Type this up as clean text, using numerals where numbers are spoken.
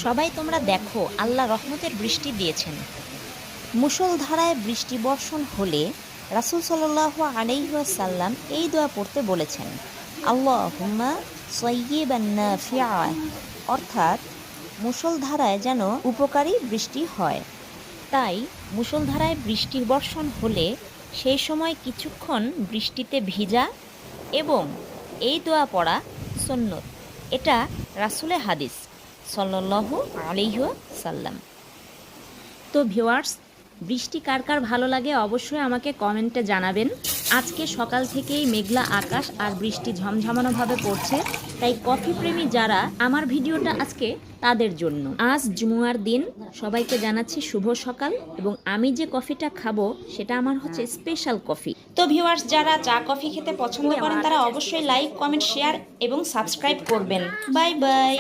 সবাই তোমরা দেখো আল্লাহ রহমতের বৃষ্টি দিয়েছেন। মুষলধারায় বৃষ্টি বর্ষণ হলে রাসূল সাল্লাল্লাহু আলাইহি ওয়াসাল্লাম এই দোয়া পড়তে বলেছেন, আল্লাহুম্মা সায়্যিবান নাফিআ, অর্থাৎ মুষলধারায় যেন উপকারী বৃষ্টি হয়। তাই মুষলধারায় বৃষ্টি বর্ষণ হলে সেই সময় কিছুক্ষণ বৃষ্টিতে ভিজা এবং এই দোয়া পড়া সুন্নত। এটা রাসূলের হাদিস সাল্লাল্লাহু আলাইহি ওয়াসাল্লাম। তো ভিউয়ার্স, বৃষ্টি কার কার ভালো লাগে অবশ্যই আমাকে কমেন্টে জানাবেন। আজকে সকাল থেকেই মেঘলা আকাশ আর বৃষ্টি ঝমঝমানোভাবে পড়ছে, তাই কফি প্রেমী যারা, আমার ভিডিওটা আজকে তাদের জন্য। আজ জুমার দিন, সবাইকে জানাচ্ছি শুভ সকাল, এবং আমি যে কফিটা খাবো সেটা আমার হচ্ছে স্পেশাল কফি। তো ভিউয়ার্স, যারা চা কফি খেতে পছন্দ করেন তারা অবশ্যই লাইক, কমেন্ট, শেয়ার এবং সাবস্ক্রাইব করবেন। Bye bye.